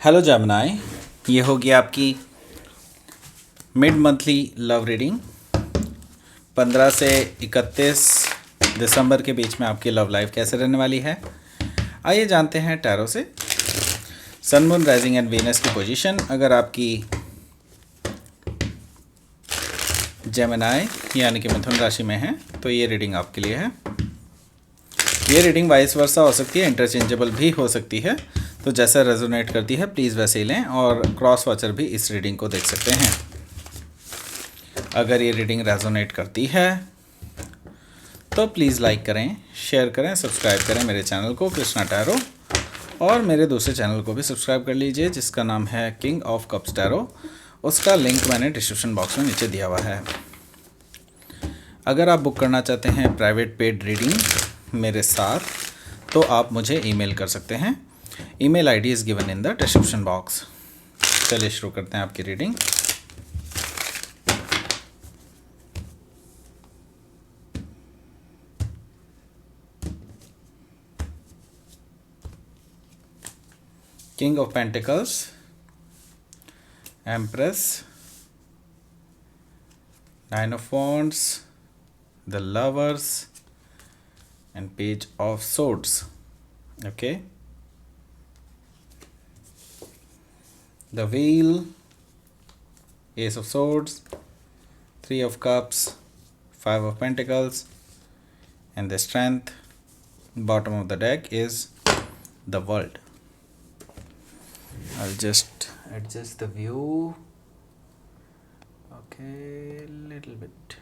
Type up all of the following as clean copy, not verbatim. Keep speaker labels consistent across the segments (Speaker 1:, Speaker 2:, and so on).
Speaker 1: Hello Gemini, ये होगी आपकी मिड मंथली लव रीडिंग। 15 से 31 दिसंबर के बीच में आपकी लव लाइफ कैसे रहने वाली है, आइए जानते हैं टैरो से। सन, मून, राइजिंग एंड वीनस की पोजीशन अगर आपकी जमुनाई यानी कि मिथुन राशि में है तो ये रीडिंग आपके लिए है। ये रीडिंग वाइस वर्सा हो सकती है, इंटरचेंजेबल भी हो सकती है, तो जैसा रेजोनेट करती है प्लीज़ वैसे ही लें। और क्रॉस वॉचर भी इस रीडिंग को देख सकते हैं। अगर ये रीडिंग रेजोनेट करती है तो प्लीज़ लाइक करें, शेयर करें, सब्सक्राइब करें मेरे चैनल को कृष्णा टैरो, और मेरे दूसरे चैनल को भी सब्सक्राइब कर लीजिए जिसका नाम है किंग ऑफ कप्स टैरो। उसका लिंक मैंने डिस्क्रिप्शन बॉक्स में नीचे दिया हुआ है। अगर आप बुक करना चाहते हैं प्राइवेट पेड रीडिंग मेरे साथ तो आप मुझे ईमेल कर सकते हैं। Email ID is given in the description box. चलिए शुरू करते हैं आपकी reading. King of pentacles, empress, nine of wands, the lovers and page of swords. Okay, the wheel, ace of swords, three of cups, five of pentacles, and the strength. Bottom of the deck is the world. I'll just adjust the view. Okay, little bit.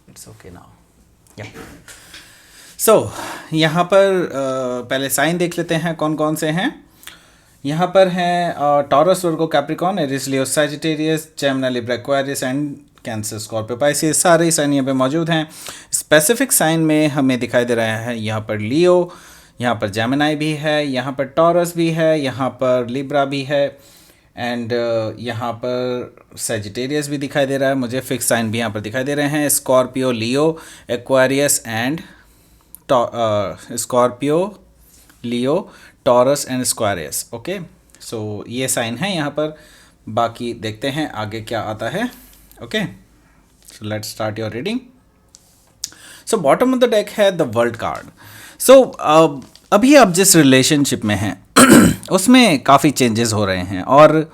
Speaker 1: It's okay now. या सो यहाँ पर पहले sign देख लेते हैं कौन कौन से हैं। यहाँ पर हैं Taurus, Virgo, Capricorn, Aries, Leo, Sagittarius, Gemini, Libra, Aquarius and Cancer, Scorpio, Pisces. सारे साइन यहाँ पे मौजूद हैं। स्पेसिफिक साइन में हमें दिखाई दे रहा है यहाँ पर लियो, यहाँ पर जेमिनी भी है, यहाँ पर टॉरस भी है, यहाँ पर लिब्रा भी है, एंड यहाँ पर सैजिटेरियस भी दिखाई दे रहा है। मुझे फिक्स साइन भी यहाँ पर दिखाई दे रहे हैं। Scorpio, Leo, Aquarius and Scorpio, Leo, Taurus and Aquarius. Okay, so ये साइन है यहाँ पर। बाकी देखते हैं आगे क्या आता है। Okay, so let's start your reading. So bottom of the deck है द वर्ल्ड कार्ड। सो अभी आप जिस रिलेशनशिप में हैं उसमें काफ़ी चेंजेस हो रहे हैं, और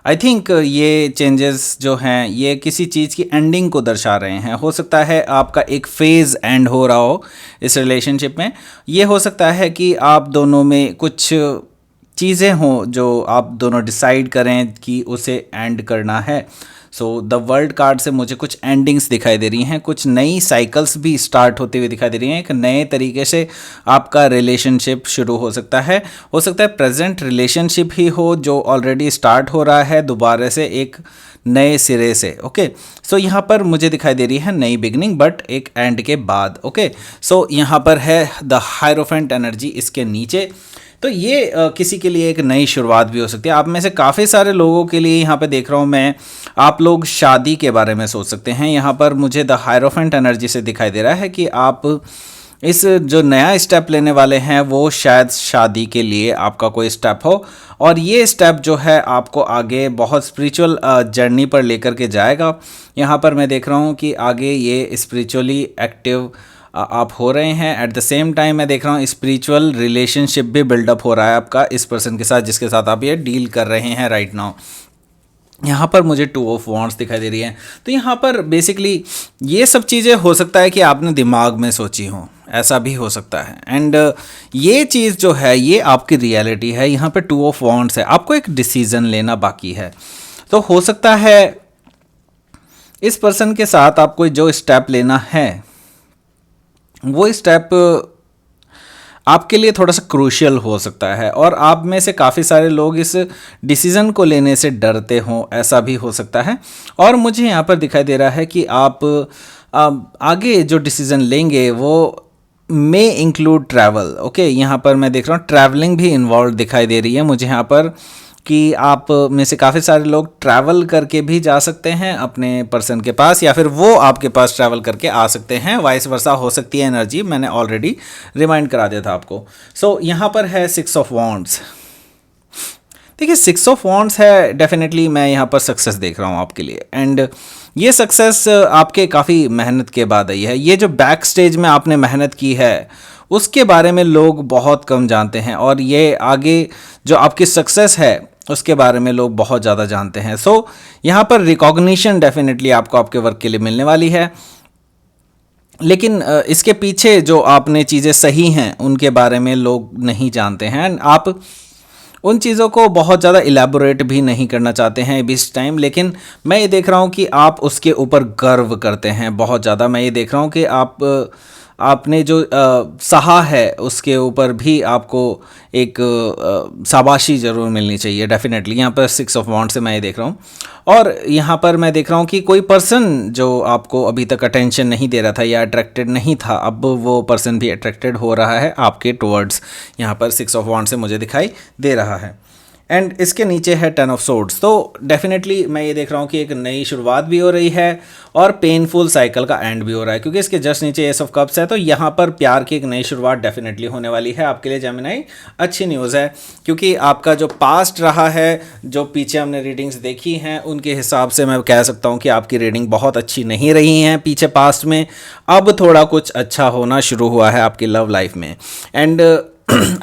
Speaker 1: आई थिंक ये चेंजेस जो हैं ये किसी चीज़ की एंडिंग को दर्शा रहे हैं। हो सकता है आपका एक फेज़ एंड हो रहा हो इस रिलेशनशिप में। ये हो सकता है कि आप दोनों में कुछ चीज़ें हों जो आप दोनों डिसाइड करें कि उसे एंड करना है। सो द वर्ल्ड कार्ड से मुझे कुछ एंडिंग्स दिखाई दे रही हैं, कुछ नई साइकिल्स भी स्टार्ट होते हुए दिखाई दे रही हैं। एक नए तरीके से आपका रिलेशनशिप शुरू हो सकता है प्रेजेंट रिलेशनशिप ही हो जो ऑलरेडी स्टार्ट हो रहा है दोबारा से एक नए सिरे से। ओके, सो यहाँ पर मुझे दिखाई दे रही है नई बिगनिंग, बट एक एंड के बाद। ओके, सो यहाँ पर है द हायरोफेंट एनर्जी इसके नीचे। तो ये किसी के लिए एक नई शुरुआत भी हो सकती है। आप में से काफ़ी सारे लोगों के लिए यहाँ पे देख रहा हूँ मैं, आप लोग शादी के बारे में सोच सकते हैं। यहाँ पर मुझे द हायरोफेंट एनर्जी से दिखाई दे रहा है कि आप इस जो नया स्टेप लेने वाले हैं वो शायद शादी के लिए आपका कोई स्टेप हो, और ये स्टेप जो है आपको आगे बहुत स्पिरिचुअल जर्नी पर लेकर के जाएगा। यहाँ पर मैं देख रहा हूँ कि आगे ये स्पिरिचुअली एक्टिव आप हो रहे हैं। एट द सेम टाइम मैं देख रहा हूँ स्पिरिचुअल रिलेशनशिप भी बिल्डअप हो रहा है आपका इस पर्सन के साथ जिसके साथ आप ये डील कर रहे हैं राइट नाउ। यहाँ पर मुझे टू ऑफ वॉन्ड्स दिखाई दे रही है। तो यहाँ पर बेसिकली ये सब चीज़ें हो सकता है कि आपने दिमाग में सोची हो, ऐसा भी हो सकता है। एंड ये चीज़ जो है ये आपकी रियलिटी है। यहाँ पे टू ऑफ वॉन्ड्स है, आपको एक डिसीज़न लेना बाकी है। तो हो सकता है इस पर्सन के साथ आपको जो स्टेप लेना है वो स्टेप आपके लिए थोड़ा सा क्रूशियल हो सकता है, और आप में से काफ़ी सारे लोग इस डिसीज़न को लेने से डरते हों, ऐसा भी हो सकता है। और मुझे यहाँ पर दिखाई दे रहा है कि आप आगे जो डिसीज़न लेंगे वो मे इंक्लूड ट्रैवल। ओके, यहाँ पर मैं देख रहा हूँ ट्रैवलिंग भी इन्वॉल्व दिखाई दे रही है मुझे यहाँ पर। कि आप में से काफ़ी सारे लोग ट्रैवल करके भी जा सकते हैं अपने पर्सन के पास, या फिर वो आपके पास ट्रैवल करके आ सकते हैं, वाइस वर्सा हो सकती है एनर्जी, मैंने ऑलरेडी रिमाइंड करा दिया था आपको। सो यहाँ पर है 6 ऑफ वॉन्ड्स। देखिए 6 ऑफ वॉन्ड्स है, डेफिनेटली मैं यहाँ पर सक्सेस देख रहा हूँ आपके लिए, एंड ये सक्सेस आपके काफ़ी मेहनत के बाद आई है। ये जो बैक स्टेज में आपने मेहनत की है उसके बारे में लोग बहुत कम जानते हैं, और ये आगे जो आपकी सक्सेस है उसके बारे में लोग बहुत ज़्यादा जानते हैं। सो यहाँ पर रिकॉग्निशन डेफिनेटली आपको आपके वर्क के लिए मिलने वाली है, लेकिन इसके पीछे जो आपने चीज़ें सही हैं उनके बारे में लोग नहीं जानते हैं। आप उन चीज़ों को बहुत ज़्यादा इलेबोरेट भी नहीं करना चाहते हैं इस टाइम, लेकिन मैं ये देख रहा हूँ कि आप उसके ऊपर गर्व करते हैं बहुत ज़्यादा। मैं ये देख रहा हूँ कि आपने जो सहा है उसके ऊपर भी आपको एक शाबाशी ज़रूर मिलनी चाहिए डेफिनेटली। यहाँ पर 6 ऑफ वॉन्ड से मैं ये देख रहा हूँ, और यहाँ पर मैं देख रहा हूँ कि कोई पर्सन जो आपको अभी तक अटेंशन नहीं दे रहा था या अट्रैक्टेड नहीं था, अब वो पर्सन भी अट्रैक्टेड हो रहा है आपके टुवर्ड्स। यहाँ पर 6 ऑफ वॉन्ड से मुझे दिखाई दे रहा है, एंड इसके नीचे है 10 ऑफ सोर्ड्स। तो डेफिनेटली मैं ये देख रहा हूँ कि एक नई शुरुआत भी हो रही है और पेनफुल साइकिल का एंड भी हो रहा है, क्योंकि इसके जस्ट नीचे एस ऑफ कप्स है। तो यहाँ पर प्यार की एक नई शुरुआत डेफिनेटली होने वाली है आपके लिए जेमिनी। अच्छी न्यूज़ है, क्योंकि आपका जो पास्ट रहा है, जो पीछे हमने रीडिंग्स देखी हैं, उनके हिसाब से मैं कह सकता हूँ कि आपकी रीडिंग बहुत अच्छी नहीं रही हैं पीछे पास्ट में। अब थोड़ा कुछ अच्छा होना शुरू हुआ है आपकी लव लाइफ में, एंड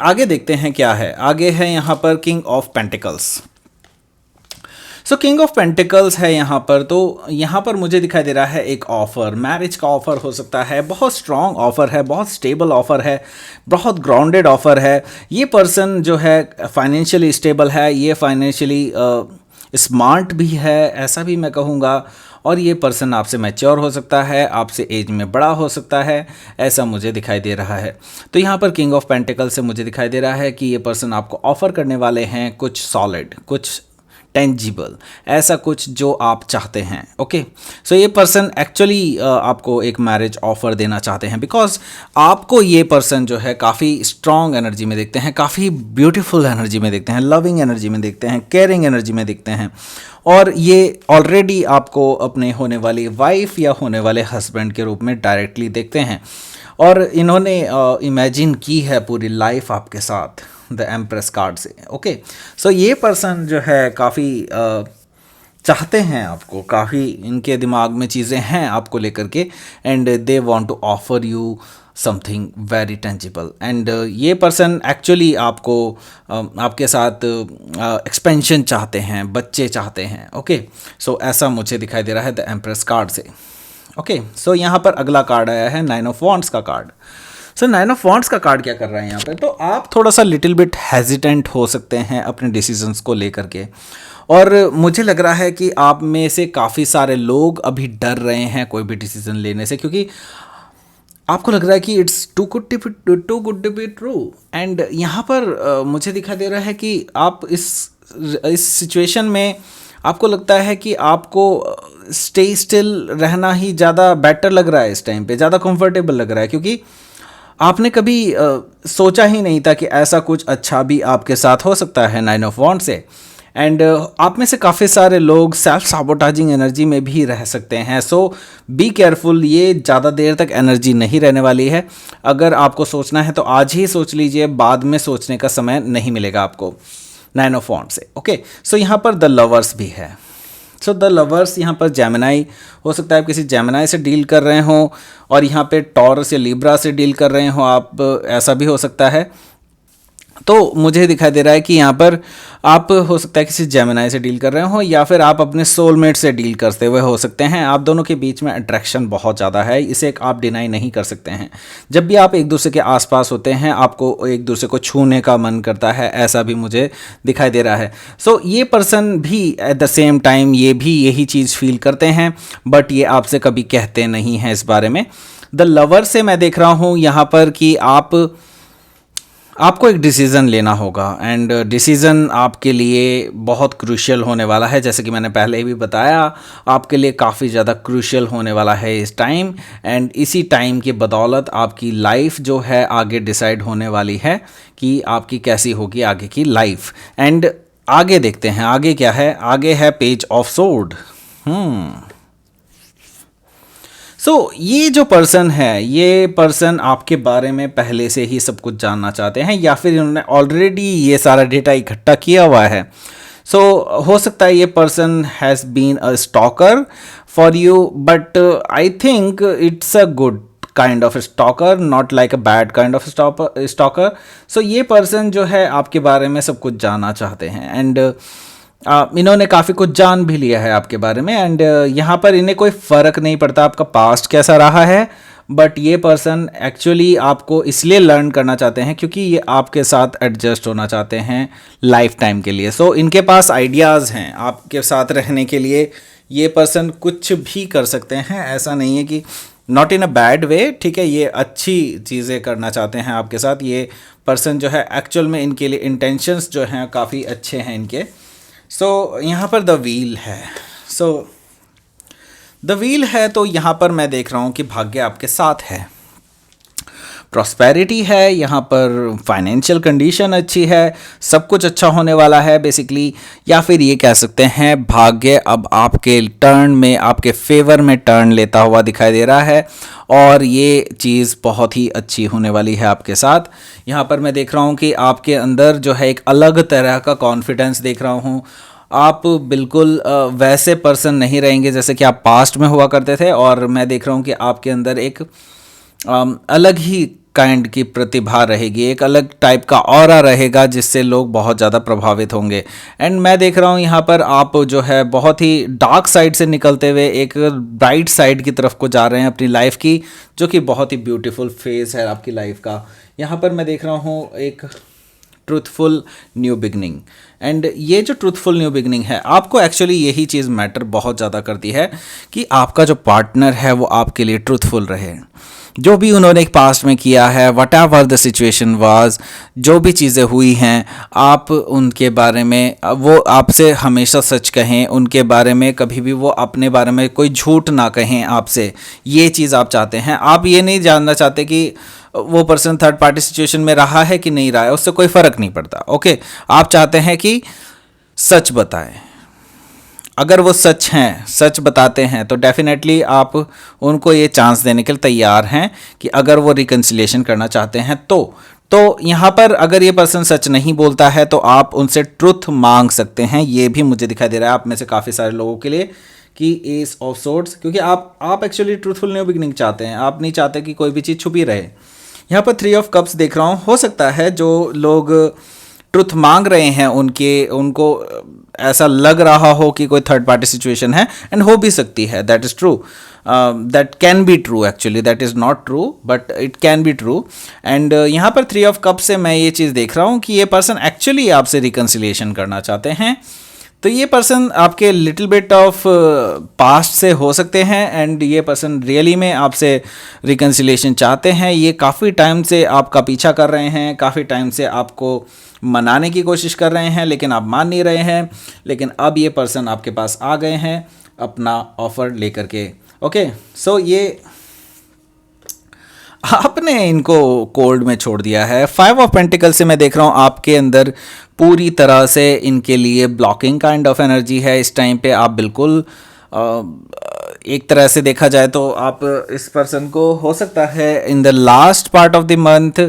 Speaker 1: आगे देखते हैं क्या है। आगे है यहाँ पर king of pentacles. So king of pentacles है यहाँ पर। तो यहाँ पर मुझे दिखाई दे रहा है एक ऑफ़र, मैरिज का ऑफ़र हो सकता है, बहुत स्ट्रॉन्ग ऑफ़र है, बहुत स्टेबल ऑफ़र है, बहुत ग्राउंडेड ऑफ़र है। ये पर्सन जो है फाइनेंशियली स्टेबल है, ये फाइनेंशियली स्मार्ट भी है, ऐसा भी मैं कहूँगा, और ये पर्सन आपसे मैच्योर हो सकता है, आपसे एज में बड़ा हो सकता है, ऐसा मुझे दिखाई दे रहा है। तो यहाँ पर किंग ऑफ पेंटिकल से मुझे दिखाई दे रहा है कि ये पर्सन आपको ऑफ़र करने वाले हैं कुछ सॉलिड, कुछ टेंजिबल, ऐसा कुछ जो आप चाहते हैं। ओके, सो ये पर्सन एक्चुअली आपको एक मैरिज ऑफर देना चाहते हैं, बिकॉज आपको ये पर्सन जो है काफ़ी स्ट्रॉन्ग एनर्जी में देखते हैं, काफ़ी ब्यूटीफुल एनर्जी में देखते हैं, लविंग एनर्जी में देखते हैं, केयरिंग एनर्जी में देखते हैं, और ये ऑलरेडी आपको अपने होने वाली वाइफ या होने वाले हस्बैंड के रूप में डायरेक्टली देखते हैं, और इन्होंने इमेजिन की है पूरी लाइफ आपके साथ द एम्प्रेस कार्ड से। ओके, सो ये पर्सन जो है काफ़ी चाहते हैं आपको, काफ़ी इनके दिमाग में चीज़ें हैं आपको लेकर के, and they want to offer you something very tangible. And ये पर्सन एक्चुअली आपको आपके साथ एक्सपेंशन चाहते हैं, बच्चे चाहते हैं। ओके, सो ऐसा मुझे दिखाई दे रहा है द एम्प्रेस कार्ड से। ओके, सो यहाँ पर अगला कार्ड आया है 9 ऑफ वॉन्ड्स का कार्ड। सो 9 ऑफ वॉन्ड्स का कार्ड क्या कर रहा है यहाँ पे? तो आप थोड़ा सा लिटिल बिट हेजिटेंट हो सकते हैं अपने डिसीजंस को लेकर के, और मुझे लग रहा है कि आप में से काफ़ी सारे लोग अभी डर रहे हैं कोई भी डिसीजन लेने से, क्योंकि आपको लग रहा है कि it's too good to be true. And यहाँ पर मुझे दिखाई दे रहा है कि आप इस सिचुएशन में आपको लगता है कि आपको स्टे स्टिल रहना ही ज़्यादा बेटर लग रहा है इस टाइम पे, ज़्यादा कंफर्टेबल लग रहा है, क्योंकि आपने कभी सोचा ही नहीं था कि ऐसा कुछ अच्छा भी आपके साथ हो सकता है 9 ऑफ वॉन्ड से। एंड आप में से काफ़ी सारे लोग सेल्फ साबोटाजिंग एनर्जी में भी रह सकते हैं, सो बी केयरफुल। ये ज़्यादा देर तक एनर्जी नहीं रहने वाली है। अगर आपको सोचना है तो आज ही सोच लीजिए, बाद में सोचने का समय नहीं मिलेगा आपको 9 ऑफ वॉन्ड से। ओके, सो यहाँ पर द लवर्स भी है। सो द लवर्स यहाँ पर जेमिनी हो सकता है, आप किसी जेमिनी से डील कर रहे हो, और यहाँ पे टॉरस या लिब्रा से डील कर रहे हो आप, ऐसा भी हो सकता है। तो मुझे दिखाई दे रहा है कि यहाँ पर आप हो सकता है किसी जेमिनी से डील कर रहे हो, या फिर आप अपने सोलमेट से डील करते हुए हो सकते हैं। आप दोनों के बीच में अट्रैक्शन बहुत ज़्यादा है, इसे आप डिनाई नहीं कर सकते हैं। जब भी आप एक दूसरे के आसपास होते हैं, आपको एक दूसरे को छूने का मन करता है, ऐसा भी मुझे दिखाई दे रहा है। सो ये पर्सन भी एट द सेम टाइम ये भी यही चीज़ फील करते हैं, बट ये आपसे कभी कहते नहीं हैं इस बारे में। द लवर से मैं देख रहा हूँ यहाँ पर कि आपको एक डिसीज़न लेना होगा, एंड डिसीज़न आपके लिए बहुत क्रूशियल होने वाला है। जैसे कि मैंने पहले भी बताया, आपके लिए काफ़ी ज़्यादा क्रूशियल होने वाला है इस टाइम, एंड इसी टाइम की बदौलत आपकी लाइफ जो है आगे डिसाइड होने वाली है कि आपकी कैसी होगी आगे की लाइफ। एंड आगे देखते हैं, आगे क्या है, आगे है पेज ऑफ सोर्ड। ये जो पर्सन है, ये पर्सन आपके बारे में पहले से ही सब कुछ जानना चाहते हैं, या फिर इन्होंने ऑलरेडी ये सारा डेटा इकट्ठा किया हुआ है। हो सकता है ये person has been a stalker for you, but I think it's a good kind of stalker, not like a bad kind of stalker. ये पर्सन जो है आपके बारे में सब कुछ जानना चाहते हैं, एंड इन्होंने काफ़ी कुछ जान भी लिया है आपके बारे में, एंड यहाँ पर इन्हें कोई फ़र्क नहीं पड़ता आपका पास्ट कैसा रहा है, बट ये पर्सन एक्चुअली आपको इसलिए लर्न करना चाहते हैं क्योंकि ये आपके साथ एडजस्ट होना चाहते हैं लाइफ टाइम के लिए। इनके पास आइडियाज़ हैं आपके साथ रहने के लिए। ये पर्सन कुछ भी कर सकते हैं, ऐसा नहीं है कि not in a bad way, ठीक है, ये अच्छी चीज़ें करना चाहते हैं आपके साथ। ये पर्सन जो है एक्चुअल में इनके लिए इंटेंशंस जो हैं काफ़ी अच्छे हैं इनके। यहाँ पर द व्हील है। द व्हील है तो यहाँ पर मैं देख रहा हूँ कि भाग्य आपके साथ है, प्रॉस्पेरिटी है, यहाँ पर फाइनेंशियल कंडीशन अच्छी है, सब कुछ अच्छा होने वाला है बेसिकली। या फिर ये कह सकते हैं भाग्य अब आपके टर्न में, आपके फेवर में टर्न लेता हुआ दिखाई दे रहा है, और ये चीज़ बहुत ही अच्छी होने वाली है आपके साथ। यहाँ पर मैं देख रहा हूँ कि आपके अंदर जो है एक अलग तरह का कॉन्फिडेंस देख रहा हूँ। आप बिल्कुल वैसे पर्सन नहीं रहेंगे जैसे कि आप पास्ट में हुआ करते थे, और मैं देख रहा हूँ कि आपके अंदर एक अलग ही काइंड की प्रतिभा रहेगी, एक अलग टाइप का ऑरा रहेगा जिससे लोग बहुत ज़्यादा प्रभावित होंगे। एंड मैं देख रहा हूँ यहाँ पर आप जो है बहुत ही डार्क साइड से निकलते हुए एक ब्राइट साइड की तरफ को जा रहे हैं अपनी लाइफ की, जो कि बहुत ही ब्यूटीफुल फेज़ है आपकी लाइफ का। यहाँ पर मैं देख रहा हूँ एक ट्रूथफुल न्यू बिगनिंग, एंड ये जो ट्रूथफुल न्यू बिगनिंग है, आपको एक्चुअली यही चीज़ मैटर बहुत ज़्यादा करती है कि आपका जो पार्टनर है वो आपके लिए ट्रूथफुल रहे। जो भी उन्होंने पास्ट में किया है, what ever the situation was, जो भी चीज़ें हुई हैं, आप उनके बारे में वो आपसे हमेशा सच कहें, उनके बारे में कभी भी वो अपने बारे में कोई झूठ ना कहें आपसे। ये चीज़ आप चाहते हैं। आप ये नहीं जानना चाहते कि वो पर्सन थर्ड पार्टी सिचुएशन में रहा है कि नहीं रहा है, उससे कोई फ़र्क नहीं पड़ता। ओके, आप चाहते हैं कि सच बताएं। अगर वो सच हैं, सच बताते हैं, तो डेफिनेटली आप उनको ये चांस देने के लिए तैयार हैं कि अगर वो रिकन्सिलिएशन करना चाहते हैं तो यहाँ पर अगर ये पर्सन सच नहीं बोलता है तो आप उनसे ट्रुथ मांग सकते हैं। ये भी मुझे दिखाई दे रहा है आप में से काफ़ी सारे लोगों के लिए कि एस ऑफ सोर्ड्स, क्योंकि आप एक्चुअली ट्रूथफुल न्यू बिगनिंग चाहते हैं। आप नहीं चाहते कि कोई भी चीज़ छुपी रहे। यहाँ पर 3 ऑफ कप्स देख रहा हूँ। हो सकता है जो लोग ट्रुथ मांग रहे हैं उनको ऐसा लग रहा हो कि कोई थर्ड पार्टी सिचुएशन है, एंड हो भी सकती है। That is true, that can be true, actually that is not true but it can be true. And यहाँ पर 3 ऑफ कप से मैं ये चीज़ देख रहा हूँ कि ये पर्सन एक्चुअली आपसे रिकन्सिलिएशन करना चाहते हैं। तो ये पर्सन आपके लिटिल बिट ऑफ पास्ट से हो सकते हैं, एंड ये पर्सन रियली में आपसे रिकन्सिलिएशन चाहते हैं। ये काफ़ी टाइम से आपका पीछा कर रहे हैं, काफ़ी टाइम से आपको मनाने की कोशिश कर रहे हैं, लेकिन आप मान नहीं रहे हैं। लेकिन अब ये पर्सन आपके पास आ गए हैं अपना ऑफ़र लेकर के। ओके, ये आपने इनको कोल्ड में छोड़ दिया है। 5 ऑफ पेंटिकल से मैं देख रहा हूँ आपके अंदर पूरी तरह से इनके लिए ब्लॉकिंग काइंड ऑफ एनर्जी है। इस टाइम पे आप बिल्कुल एक तरह से देखा जाए तो आप इस पर्सन को, हो सकता है in the last part of the month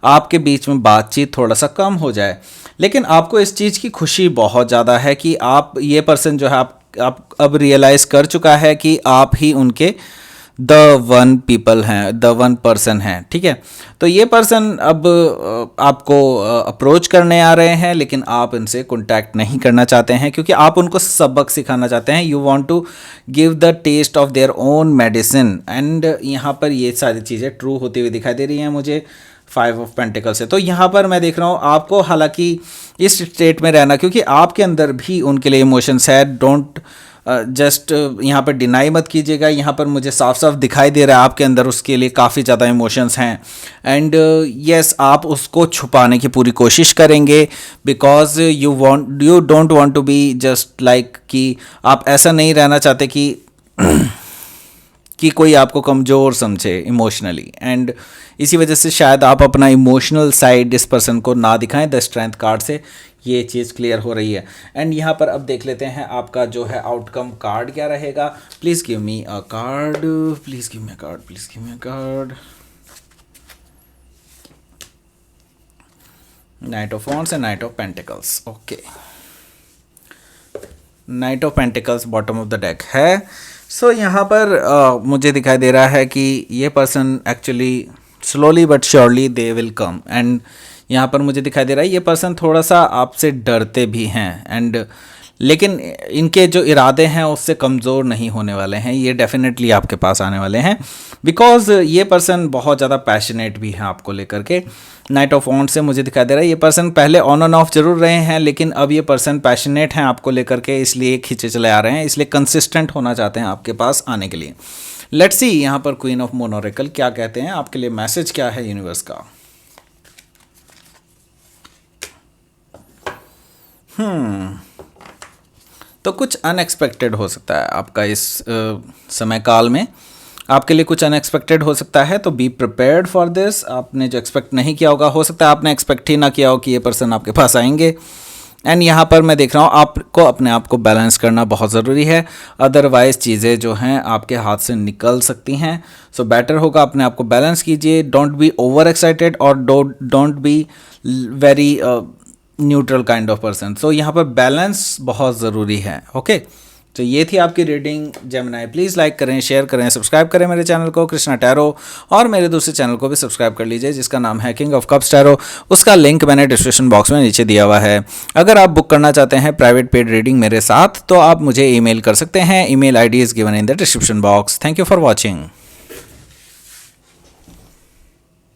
Speaker 1: आपके बीच में बातचीत थोड़ा सा कम हो जाए, लेकिन आपको इस चीज़ की खुशी बहुत ज़्यादा है कि आप, ये पर्सन जो है आप अब रियलाइज़ कर चुका है कि आप ही उनके द वन पीपल हैं, द वन पर्सन हैं। ठीक है, तो ये पर्सन अब आपको अप्रोच करने आ रहे हैं, लेकिन आप इनसे कांटेक्ट नहीं करना चाहते हैं क्योंकि आप उनको सबक सिखाना चाहते हैं। You want to give the test of their own medicine, and यहाँ पर ये सारी चीज़ें ट्रू होती हुई दिखाई दे रही हैं मुझे 5 ऑफ पेंटिकल से। तो यहाँ पर मैं देख रहा हूँ आपको हालांकि इस स्टेट में रहना, क्योंकि आपके अंदर भी उनके लिए इमोशंस है। डोंट जस्ट यहाँ पर डिनाई मत कीजिएगा। यहाँ पर मुझे साफ साफ दिखाई दे रहा है आपके अंदर उसके लिए काफ़ी ज़्यादा इमोशंस हैं, एंड यस आप उसको छुपाने की पूरी कोशिश करेंगे because you don't want to be just like कि आप ऐसा नहीं रहना चाहते कि कोई आपको कमज़ोर समझे इमोशनली, एंड इसी वजह से शायद आप अपना इमोशनल साइड इस पर्सन को ना दिखाएं। द स्ट्रेंथ कार्ड से ये चीज़ क्लियर हो रही है। एंड यहाँ पर अब देख लेते हैं आपका जो है आउटकम कार्ड क्या रहेगा। Please give me a card, please give me a card, please give me a card. Night of wands and night of pentacles. Okay, night of pentacles bottom of the deck है। सो यहाँ पर मुझे दिखाई दे रहा है कि ये person actually slowly but surely they will come, and यहाँ पर मुझे दिखाई दे रहा है ये पर्सन थोड़ा सा आपसे डरते भी हैं, एंड लेकिन इनके जो इरादे हैं उससे कमज़ोर नहीं होने वाले हैं, ये डेफिनेटली आपके पास आने वाले हैं, बिकॉज ये पर्सन बहुत ज़्यादा पैशनेट भी हैं आपको लेकर के। नाइट ऑफ वॉन्ड्स से मुझे दिखाई दे रहा है ये पर्सन पहले ऑन एंड ऑफ जरूर रहे हैं, लेकिन अब ये पर्सन पैशनेट हैं आपको लेकर के, इसलिए खींचे चले आ रहे हैं, इसलिए कंसिस्टेंट होना चाहते हैं आपके पास आने के लिए। लेट्स सी यहाँ पर क्वीन ऑफ मून ऑरेकल क्या कहते हैं आपके लिए, मैसेज क्या है यूनिवर्स का। तो कुछ अनएक्सपेक्टेड हो सकता है आपका इस समय काल में, आपके लिए कुछ अनएक्सपेक्टेड हो सकता है, तो बी प्रिपेयर्ड फॉर दिस। आपने जो एक्सपेक्ट नहीं किया होगा, हो सकता है आपने एक्सपेक्ट ही ना किया हो कि ये पर्सन आपके पास आएंगे। एंड यहाँ पर मैं देख रहा हूँ आपको अपने आप को बैलेंस करना बहुत ज़रूरी है, अदरवाइज़ चीज़ें जो हैं आपके हाथ से निकल सकती हैं। सो बेटर होगा अपने आप को बैलेंस कीजिए, डोंट बी ओवर एक्साइटेड और don't be very neutral kind of person. So यहाँ पर बैलेंस बहुत ज़रूरी है। ओके, तो ये थी आपकी रीडिंग जेमिनी। प्लीज़ लाइक करें, शेयर करें, सब्सक्राइब करें मेरे चैनल को कृष्णा टैरो, और मेरे दूसरे चैनल को भी सब्सक्राइब कर लीजिए जिसका नाम है किंग ऑफ कप्स टैरो। उसका लिंक मैंने डिस्क्रिप्शन बॉक्स में नीचे दिया हुआ है। अगर आप बुक करना चाहते हैं प्राइवेट पेड रीडिंग मेरे साथ, तो आप मुझे ईमेल कर सकते हैं। Email ID is given in the description box. Thank you for watching.